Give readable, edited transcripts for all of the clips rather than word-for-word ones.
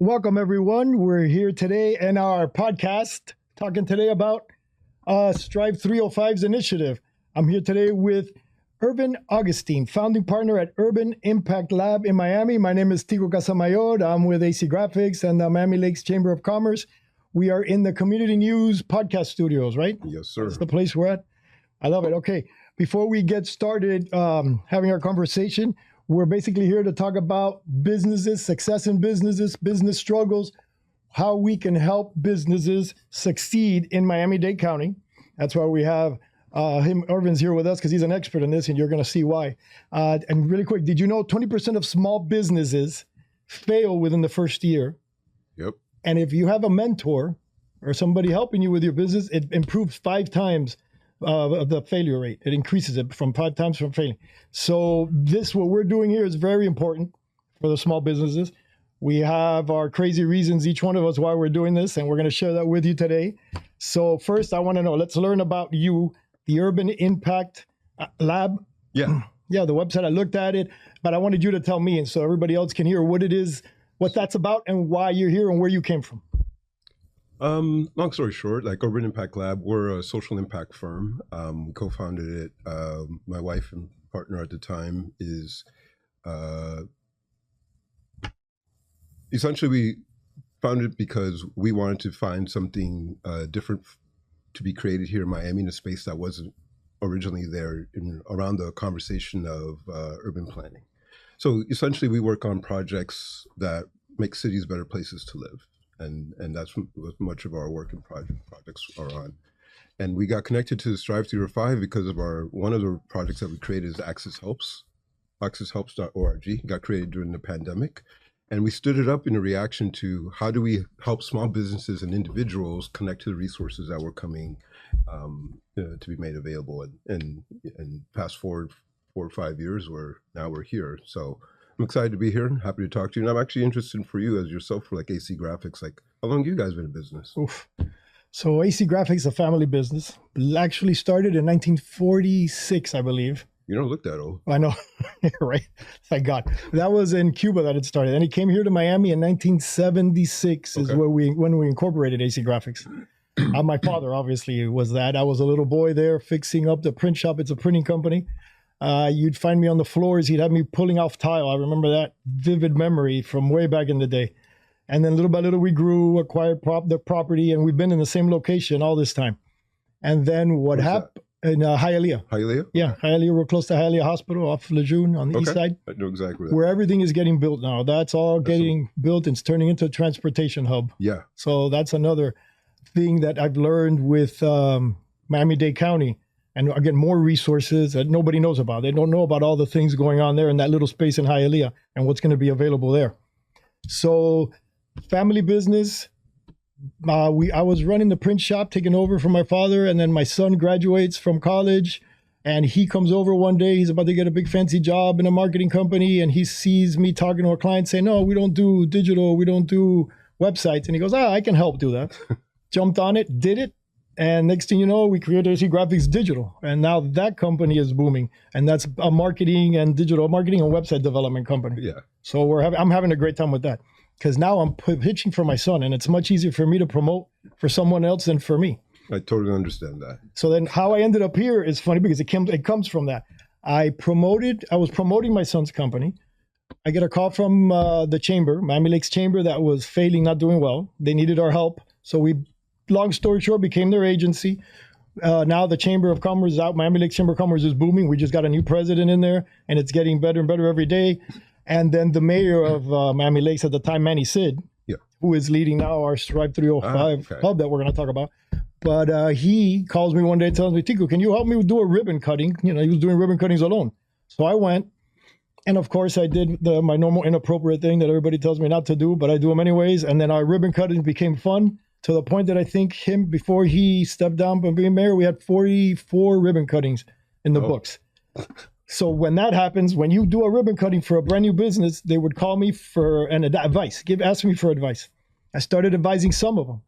Welcome, everyone. We're here today in our podcast talking today about Strive305's initiative. I'm here today with Augustin, founding partner at Urban Impact Lab in Miami. My name is Tico, Casamayor. I'm with AC Graphics and the Miami Lakes Chamber of Commerce. We are in the Community News podcast studios, right? Yes, sir. That's the place we're at. I love it. Okay, before we get started having our conversation, we're basically here to talk about businesses, success in businesses, business struggles, how we can help businesses succeed in Miami-Dade County. That's why we have Irvans here with us, because he's an expert in this, and you're going to see why. And really quick, did you know 20% of small businesses fail within the first year? Yep. And if you have a mentor or somebody helping you with your business, it improves 5 times the failure rate. It increases it from 5 times from failing. So what we're doing here is very important for the small businesses. We have our crazy reasons, each one of us, why we're doing this, and we're going to share that with you today. So first, I want to know, let's learn about you, the Urban Impact Lab. Yeah. Yeah, the website, I looked at it, but I wanted you to tell me, and so everybody else can hear what it is, what that's about, and why you're here and where you came from. Long story short, like Urban Impact Lab, we're a social impact firm. We co-founded it. My wife and partner at the time is, essentially we founded it because we wanted to find something different to be created here in Miami in a space that wasn't originally there around the conversation of urban planning. So essentially we work on projects that make cities better places to live. And that's what much of our work and projects are on. And we got connected to Strive305 because of one of the projects that we created is Access Helps, accesshelps.org, got created during the pandemic. And we stood it up in a reaction to how do we help small businesses and individuals connect to the resources that were coming to be made available. And fast forward 4 or 5 years, now we're here. So I'm excited to be here and happy to talk to you. And I'm actually interested for you as yourself for like AC Graphics, like how long have you guys been in business? Oof. So AC Graphics is a family business. Actually started in 1946, I believe. You don't look that old. I know, right? Thank God. That was in Cuba that it started. And it came here to Miami in 1976 is when we incorporated AC Graphics. My father obviously was that. I was a little boy there fixing up the print shop. It's a printing company. You'd find me on the floors. He'd have me pulling off tile. I remember that vivid memory from way back in the day. And then little by little, we grew, acquired the property, and we've been in the same location all this time. And then what happened in Hialeah? Hialeah? Yeah, Hialeah. We're close to Hialeah Hospital off Lejeune on the east side. I know exactly where everything is getting built now. That's all getting built and it's turning into a transportation hub. Yeah. So that's another thing that I've learned with Miami-Dade County. And again, more resources that nobody knows about. They don't know about all the things going on there in that little space in Hialeah and what's going to be available there. So family business, I was running the print shop, taking over from my father. And then my son graduates from college and he comes over one day. He's about to get a big fancy job in a marketing company. And he sees me talking to a client saying, no, we don't do digital. We don't do websites. And he goes, I can help do that. Jumped on it, did it. And next thing you know, we created AC Graphics Digital. And now that company is booming. And that's a marketing and digital marketing and website development company. Yeah. So I'm having a great time with that. Because now I'm pitching for my son. And it's much easier for me to promote for someone else than for me. I totally understand that. So then how I ended up here is funny because it comes from that. I was promoting my son's company. I get a call from the chamber, Miami Lakes Chamber, that was failing, not doing well. They needed our help. So long story short, became their agency. Now the Chamber of Commerce is out. Miami Lakes Chamber of Commerce is booming. We just got a new president in there, and it's getting better and better every day. And then the mayor of Miami Lakes at the time, Manny Sid, who is leading now our Strive305 hub that we're going to talk about. But he calls me one day and tells me, Tico, can you help me do a ribbon cutting? You know, he was doing ribbon cuttings alone. So I went. And of course, I did my normal inappropriate thing that everybody tells me not to do, but I do them anyways. And then our ribbon cutting became fun. To the point that I think before he stepped down from being mayor, we had 44 ribbon cuttings in the books. So when that happens, when you do a ribbon cutting for a brand new business, they would call me for advice, ask me for advice. I started advising some of them,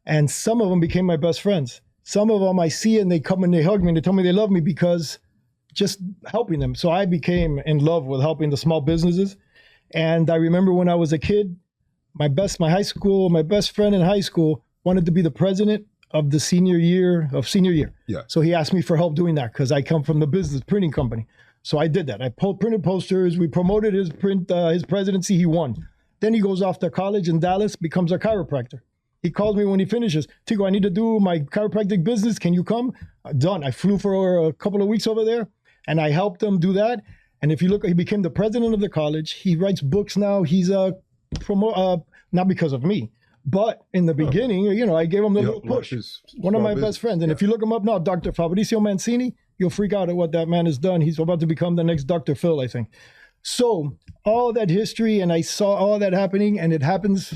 and some of them became my best friends. Some of them I see and they come and they hug me and they tell me they love me because just helping them. So I became in love with helping the small businesses. And I remember when I was a kid, my best friend in high school wanted to be the president of the senior year. Yeah. So he asked me for help doing that because I come from the business printing company. So I did that. I printed posters. We promoted his presidency. He won. Then he goes off to college in Dallas, becomes a chiropractor. He calls me when he finishes. Tico, I need to do my chiropractic business. Can you come? Done. I flew for a couple of weeks over there, and I helped him do that. And if you look, he became the president of the college. He writes books now. He's a not because of me, but in the beginning, I gave him the little push. One of my best friends. And if you look him up now, Dr. Fabrizio Mancini, you'll freak out at what that man has done. He's about to become the next Dr. Phil, I think. So all that history, and I saw all that happening, and it happens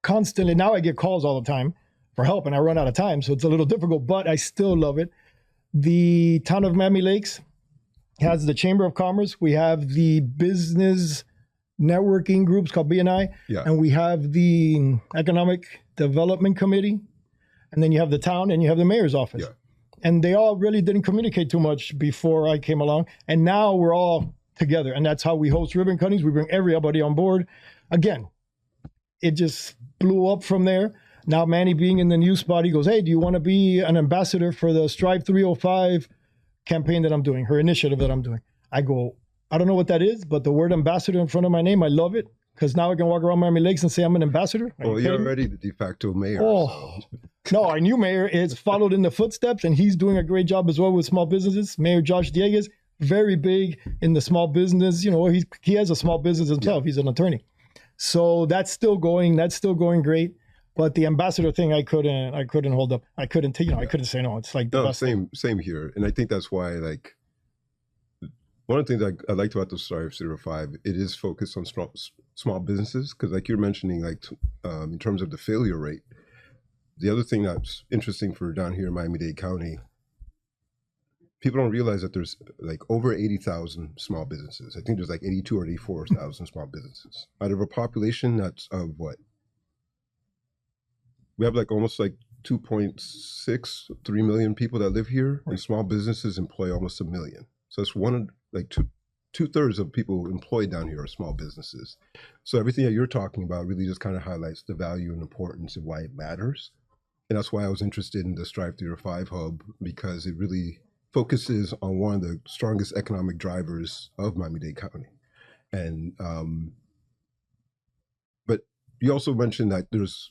constantly. Now I get calls all the time for help, and I run out of time, so it's a little difficult, but I still love it. The town of Miami Lakes has the Chamber of Commerce. We have the business networking groups called BNI, and we have the Economic Development Committee, and then you have the town, and you have the mayor's office. And they all really didn't communicate too much before I came along, and now we're all together, and that's how we host ribbon cuttings. We bring everybody on board. Again, it just blew up from there. Now Manny being in the new spot, he goes, hey, do you want to be an ambassador for the Strive305 campaign that I'm doing, her initiative that I'm doing? I go, I don't know what that is, but the word ambassador in front of my name, I love it, because now I can walk around Miami Lakes and say I'm an ambassador. Well, you're already the de facto mayor. Oh, no, our new mayor is followed in the footsteps, and he's doing a great job as well with small businesses. Mayor Josh Dieguez, very big in the small business. He has a small business himself. He's an attorney. So that's still going. That's still going great. But the ambassador thing, I couldn't hold up. I couldn't say no. It's like no, same here. And I think that's why, like, one of the things I liked about the Strive305, it is focused on small businesses, because like you're mentioning, like in terms of the failure rate, the other thing that's interesting for down here in Miami-Dade County, people don't realize that there's like over 80,000 small businesses. I think there's like 82 or 84,000 small businesses out of a population that's of what? We have like almost like 2.63 million people that live here, and small businesses employ almost 1 million. So it's two-thirds of people employed down here are small businesses. So everything that you're talking about really just kind of highlights the value and importance of why it matters. And that's why I was interested in the Strive305 hub, because it really focuses on one of the strongest economic drivers of Miami-Dade County. And but you also mentioned that there's,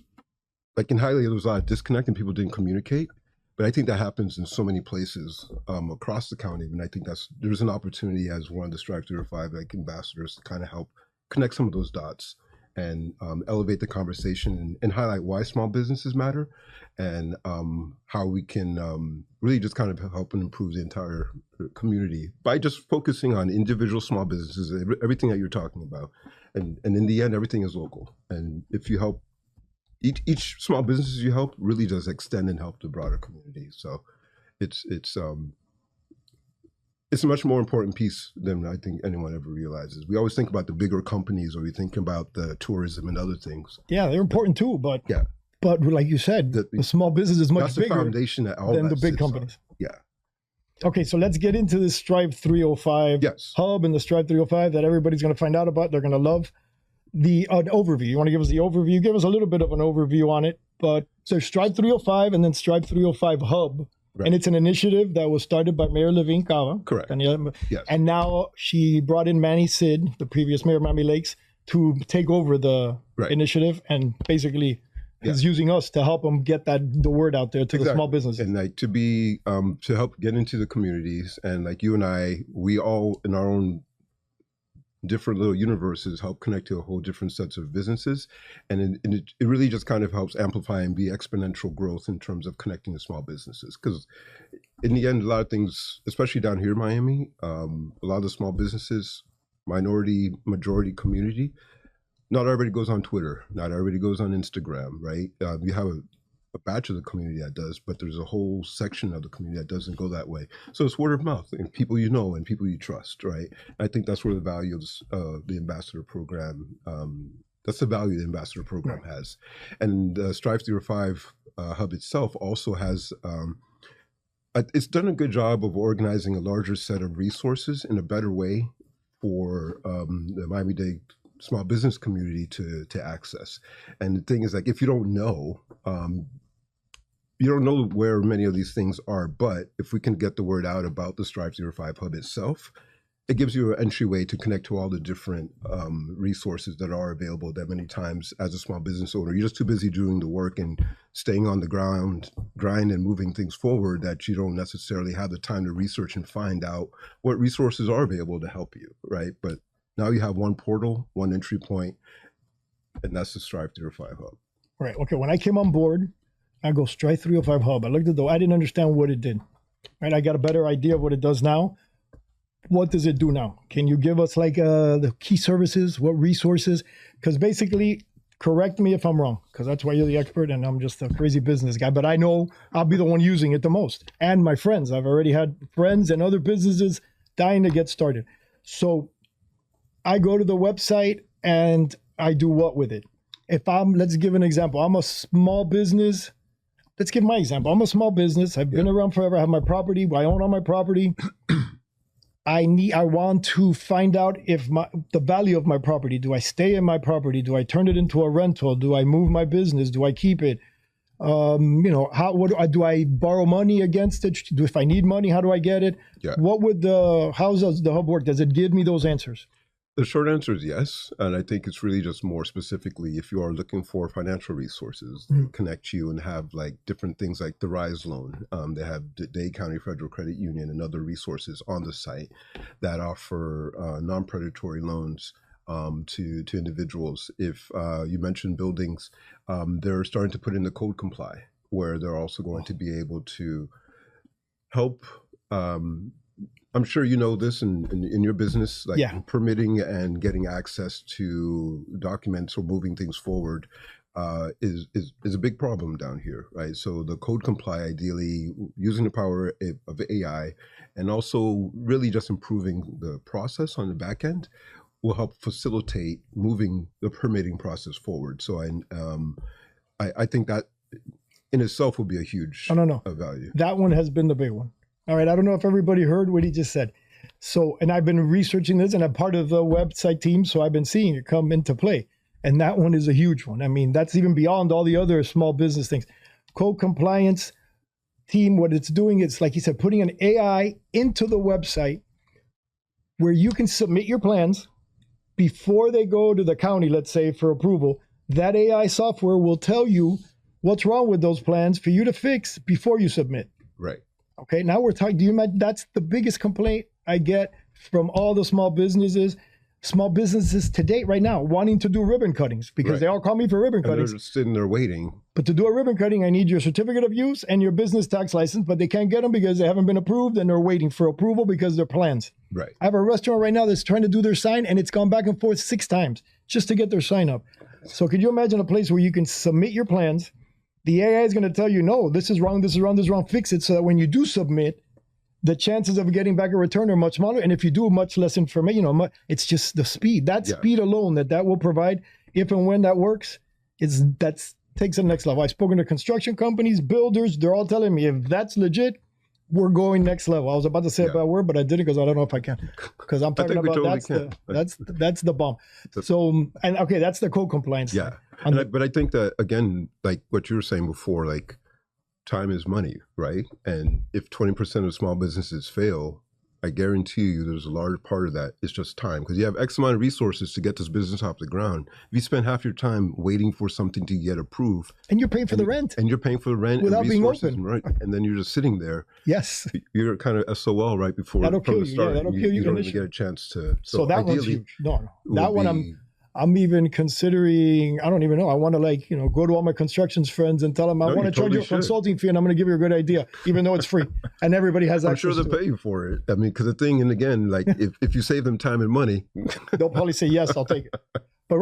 like in Hialeah, there was a lot of disconnect and people didn't communicate. But I think that happens in so many places across the county. And I think there's an opportunity as one of the Strive305 like ambassadors to kind of help connect some of those dots and elevate the conversation and highlight why small businesses matter, and how we can really just kind of help and improve the entire community by just focusing on individual small businesses, everything that you're talking about. And in the end, everything is local. And if you help, each small businesses you help really does extend and help the broader community. So it's a much more important piece than I think anyone ever realizes. We always think about the bigger companies, or we think about the tourism and other things. Yeah, they're important too, but like you said, the small business is much bigger foundation that all than that the big companies. On. Yeah. Okay, so let's get into this Strive305 hub and the Strive305 that everybody's going to find out about. They're going to love. The overview. You want to give us the overview? Give us a little bit of an overview on it. But there's Strive305 and then Strive305 Hub. Right. And it's an initiative that was started by Mayor Levine Cava. Correct. Yes. And now she brought in Manny Sid, the previous mayor of Miami Lakes, to take over the initiative, and basically is using us to help them get the word out there to the small businesses. And like to help get into the communities. And like you and I, we all in our own different little universes help connect to a whole different sets of businesses, and it really just kind of helps amplify and be exponential growth in terms of connecting to small businesses. Because in the end, a lot of things, especially down here in Miami, a lot of the small businesses, majority community, not everybody goes on Twitter, not everybody goes on Instagram, right? You have a batch of the community that does, but there's a whole section of the community that doesn't go that way. So it's word of mouth and people you know and people you trust, right? I think that's where the value of the ambassador program, that's the value the ambassador program has. And the Strive305 hub itself also has, it's done a good job of organizing a larger set of resources in a better way for the Miami-Dade small business community to access. And the thing is, like, if you don't know, where many of these things are, but if we can get the word out about the Strive305 hub itself, it gives you an entryway to connect to all the different resources that are available that many times as a small business owner, you're just too busy doing the work and staying on the grind and moving things forward that you don't necessarily have the time to research and find out what resources are available to help you, right? But now you have one portal, one entry point, and that's the Strive305 hub. Right. Okay. When I came on board, I go Strive305 hub. I looked at I didn't understand what it did. Right. I got a better idea of what it does now. What does it do now? Can you give us like the key services, what resources? Because basically, correct me if I'm wrong, because that's why you're the expert and I'm just a crazy business guy. But I know I'll be the one using it the most. And my friends, I've already had friends and other businesses dying to get started. So I go to the website and I do what with it? Let's give an example. I'm a small business. Let's give my example. I'm a small business. I've been around forever. I have my property. I own all my property. I want to find out if the value of my property. Do I stay in my property? Do I turn it into a rental? Do I move my business? Do I keep it? Do I borrow money against it? If I need money, how do I get it? Yeah. How does the hub work? Does it give me those answers? The short answer is yes. And I think it's really just more specifically if you are looking for financial resources, connect you and have like different things like the RISE loan. They have the Dade County Federal Credit Union and other resources on the site that offer non-predatory loans to individuals. If you mentioned buildings, they're starting to put in the code comply, where they're also going to be able to help I'm sure you know this in your business, like permitting and getting access to documents or moving things forward is a big problem down here, right? So the code comply, ideally using the power of AI and also really just improving the process on the back end will help facilitate moving the permitting process forward. So I think that in itself will be a huge value. That one has been the big one. All right, I don't know if everybody heard what he just said. So, and I've been researching this and I'm part of the website team, so I've been seeing it come into play. And that one is a huge one. I mean, that's even beyond all the other small business things. Code compliance team, what it's doing is, like he said, putting an AI into the website where you can submit your plans before they go to the county, let's say, for approval. That AI software will tell you what's wrong with those plans for you to fix before you submit. Right. Okay, now we're talking, do you imagine that's the biggest complaint I get from all the small businesses to date right now, wanting to do ribbon cuttings because they all call me for ribbon cuttings. They're sitting there waiting. But to do a ribbon cutting, I need your certificate of use and your business tax license, but they can't get them because they haven't been approved and they're waiting for approval because they're plans. Right. I have a restaurant right now that's trying to do their sign and it's gone back and forth 6 times just to get their sign up. So could you imagine a place where you can submit your plans? The AI is going to tell you, no, this is wrong, this is wrong, this is wrong, fix it, so that when you do submit, the chances of getting back a return are much smaller. And if you do, much less information, it's just the speed. That speed alone that will provide, if and when that works, takes it to the next level. I've spoken to construction companies, builders, they're all telling me, if that's legit, we're going next level. I was about to say a bad word, but I didn't because I don't know if I can. Because I'm talking about that's the bomb. So, and okay, that's the code compliance. Yeah. But I think that, again, like what you were saying before, like time is money, right? And if 20% of small businesses fail, I guarantee you there's a large part of that is just time, because you have X amount of resources to get this business off the ground. If you spend half your time waiting for something to get approved. And you're paying for the rent. And you're paying for the rent without being open. And then you're just sitting there. Yes. You're kind of SOL right before that'll from kill the start. You. Yeah, that'll kill you. You don't even get a chance to. So that one's huge. No. That one I'm even considering, I don't even know. I want to go to all my constructions friends and tell them, I want to charge you a consulting fee and I'm going to give you a good idea, even though it's free. And everybody has access to it. I'm sure they'll pay you for it. I mean, because the thing, and again, like if you save them time and money. They'll probably say, yes, I'll take it. But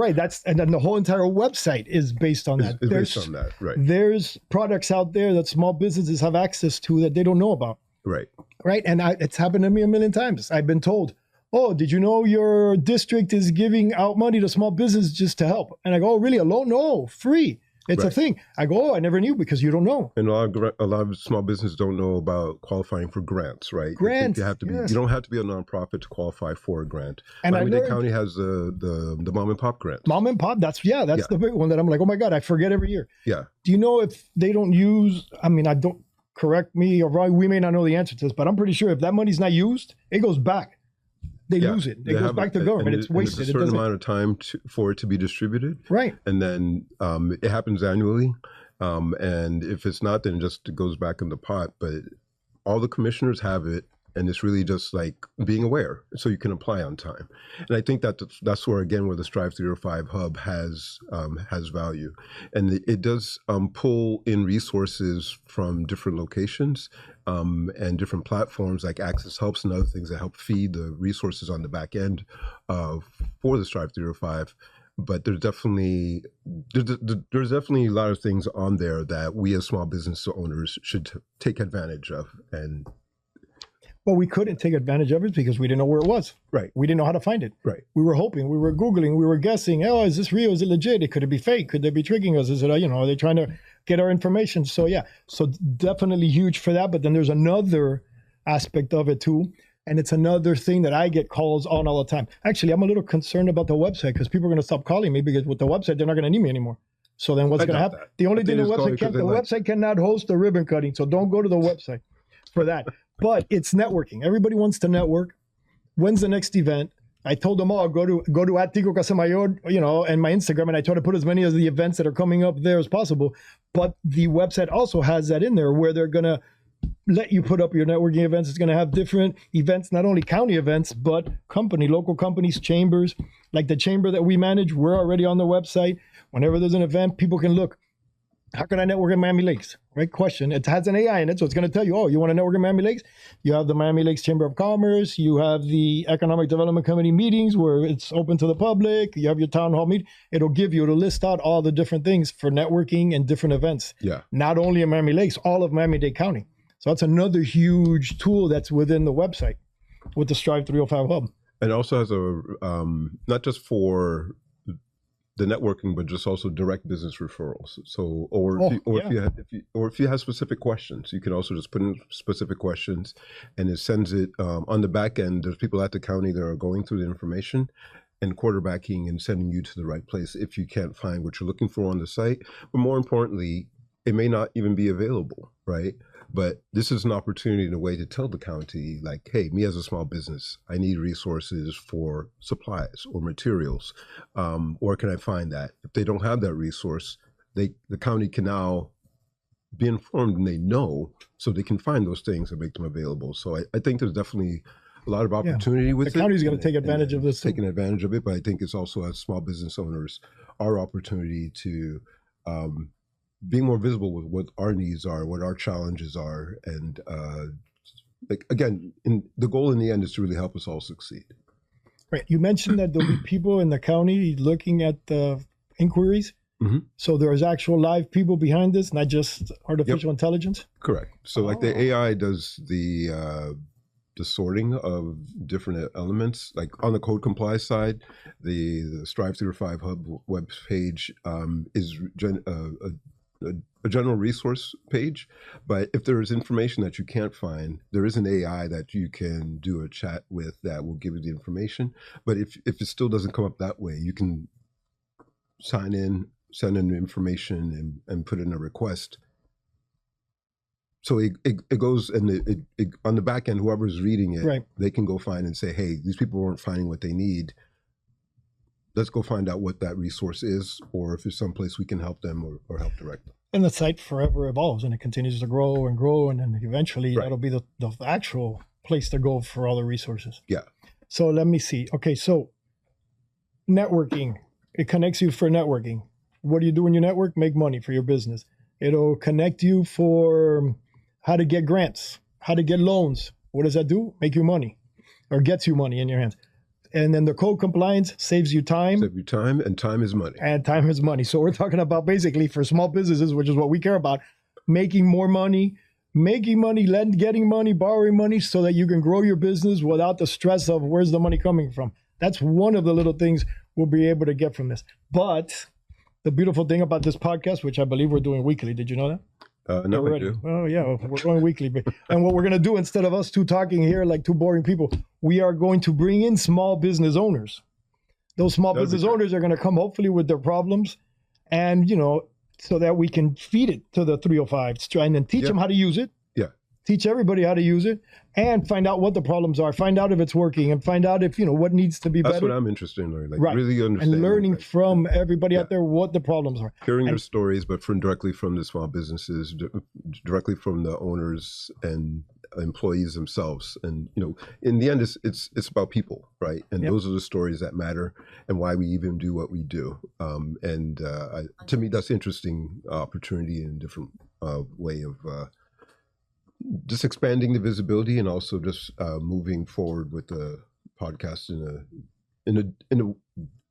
and then the whole entire website is based on that. It's based on that, right. There's products out there that small businesses have access to that they don't know about. Right. Right. And it's happened to me a million times. I've been told, oh, did you know your district is giving out money to small business just to help? And I go, oh, really? A loan? No, free. It's a thing. I go, oh, I never knew, because you don't know. And a lot of small businesses don't know about qualifying for grants, right? Grants. You have to be. Yes. You don't have to be a nonprofit to qualify for a grant. And Miami-Dade County has the mom and pop grants. Mom and pop. That's the big one that I'm like, oh my God, I forget every year. Yeah. Do you know if they don't use? I mean, I don't, correct me or wrong. We may not know the answer to this, but I'm pretty sure if that money's not used, it goes back. They lose it. It goes back to government. It's wasted. There's a certain amount of time for it to be distributed. Right. And then it happens annually. And if it's not, then it just goes back in the pot. But all the commissioners have it. And it's really just like being aware so you can apply on time. And I think that's where, again, where the Strive305 hub has value. And it does pull in resources from different locations and different platforms like Access Helps and other things that help feed the resources on the back end for the Strive305. But there's definitely a lot of things on there that we as small business owners should take advantage of. And well, we couldn't take advantage of it because we didn't know where it was. Right. We didn't know how to find it. Right. We were hoping, we were Googling, we were guessing, oh, is this real? Is it legit? Could it be fake? Could they be tricking us? Is it, are they trying to get our information? So yeah, so definitely huge for that. But then there's another aspect of it too. And it's another thing that I get calls on all the time. Actually, I'm a little concerned about the website because people are going to stop calling me because with the website, they're not going to need me anymore. So then what's going to happen? The only thing the website cannot host the ribbon cutting. So don't go to the website for that. But it's networking. Everybody wants to network. When's the next event? I told them all, go to at Tico Casamayor, and my Instagram, and I try to put as many of the events that are coming up there as possible. But the website also has that in there where they're gonna let you put up your networking events. It's gonna have different events, not only county events, but local companies, chambers, like the chamber that we manage. We're already on the website. Whenever there's an event, people can look. How can I network in Miami Lakes? Right question. It has an AI in it, so it's going to tell you, oh, you want to network in Miami Lakes? You have the Miami Lakes Chamber of Commerce. You have the Economic Development Committee meetings where it's open to the public. You have your town hall meeting. It'll list out all the different things for networking and different events. Yeah. Not only in Miami Lakes, all of Miami-Dade County. So that's another huge tool that's within the website with the Strive305 hub. And also has not just for the networking, but just also direct business referrals. So, if you have specific questions, you can also just put in specific questions, and it sends it on the back end. There's people at the county that are going through the information and quarterbacking and sending you to the right place if you can't find what you're looking for on the site. But more importantly, it may not even be available, right? But this is an opportunity in a way to tell the county, like, hey, me as a small business, I need resources for supplies or materials. Where can I find that? If they don't have that resource, the county can now be informed and they know, so they can find those things and make them available. So I think there's definitely a lot of opportunity with it. The county's going to take advantage of this. Taking advantage of it, but I think it's also, as small business owners, our opportunity to being more visible with what our needs are, what our challenges are, and again, the goal in the end is to really help us all succeed. Right. You mentioned that there'll be people in the county looking at the inquiries. Mm-hmm. So there's actual live people behind this, not just artificial intelligence? Correct. So like the AI does the sorting of different elements. Like on the code comply side, the Strive305 hub web page is a general resource page, but if there is information that you can't find, there is an AI that you can do a chat with that will give you the information. But if it still doesn't come up that way, you can sign in, send in the information, and put in a request. So it goes, and it on the back end, whoever's reading it, they can go find and say, hey, these people weren't finding what they need. Let's go find out what that resource is, or if there's someplace we can help them or help direct them. And the site forever evolves, and it continues to grow, and then eventually that'll be the actual place to go for all the resources. Yeah. So let me see. Okay, so networking, it connects you for networking. What do you do when you network? Make money for your business. It'll connect you for how to get grants, how to get loans. What does that do? Make you money, or gets you money in your hands. And then the code compliance saves you time. Save you time, and time is money. And time is money. So we're talking about basically for small businesses, which is what we care about, making more money, getting money, borrowing money so that you can grow your business without the stress of where's the money coming from. That's one of the little things we'll be able to get from this. But the beautiful thing about this podcast, which I believe we're doing weekly. Did you know that? No, I Already. do. Oh yeah, we're going weekly. And what we're going to do, instead of us two talking here like two boring people, we are going to bring in small business owners. Those small business owners are going to come hopefully with their problems, and so that we can feed it to the 305s, try and then teach them how to use it. Yeah. Teach everybody how to use it, and find out what the problems are, find out if it's working, and find out if what needs to be better. That's what I'm interested in learning, right. Really understanding. And learning from everybody out there what the problems are. Hearing their stories, but directly from the small businesses, directly from the owners and employees themselves. And in the end, it's about people, right? And those are the stories that matter, and why we even do what we do. To me, that's an interesting opportunity and different way of just expanding the visibility, and also just moving forward with the podcast in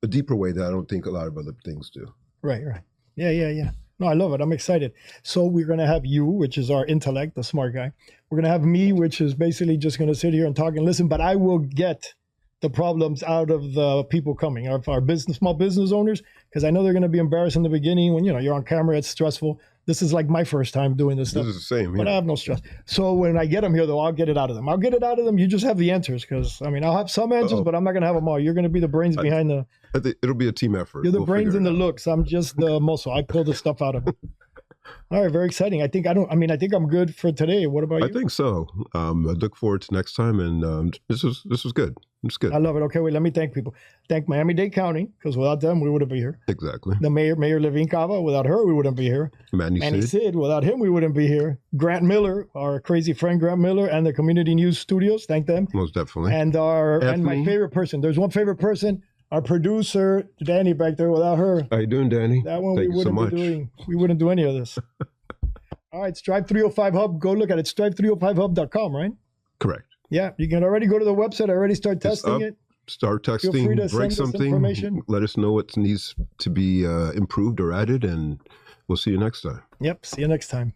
a deeper way that I don't think a lot of other things do. Right. Yeah. No, I love it. I'm excited. So we're going to have you, which is our intellect, the smart guy. We're going to have me, which is basically just going to sit here and talk and listen, but I will get the problems out of the people coming, of our small business owners, because I know they're going to be embarrassed in the beginning when, you're on camera, it's stressful. This is like my first time doing this stuff. This is the same. But I have no stress. So when I get them here, though, I'll get it out of them. You just have the answers, because, I'll have some answers, but I'm not going to have them all. You're going to be the brains behind the... I think it'll be a team effort. You're the brains and the looks. I'm just the muscle. I pull the stuff out of it. All right, very exciting. I think I'm good for today. What about you? I think so. I look forward to next time, and this was good. It's good. I love it. Okay, wait, let me thank people. Thank Miami-Dade County, because without them, we wouldn't be here. Exactly. The Mayor Levine Cava, without her, we wouldn't be here. Manny Sid, without him, we wouldn't be here. Grant Miller, our crazy friend Grant Miller, and the Community News Studios, thank them. Most definitely. And my favorite person. There's one favorite person, our producer, Danny, back there. Without her. How you doing, Danny? That one Thank you so much. We wouldn't do any of this. All right, Strive305 Hub. Go look at it. Strive305hub.com, right? Correct. Yeah, you can already go to the website. Already start testing it. Start texting, Feel free to break send us something, information. let us know what needs to be improved or added, and we'll see you next time. Yep, see you next time.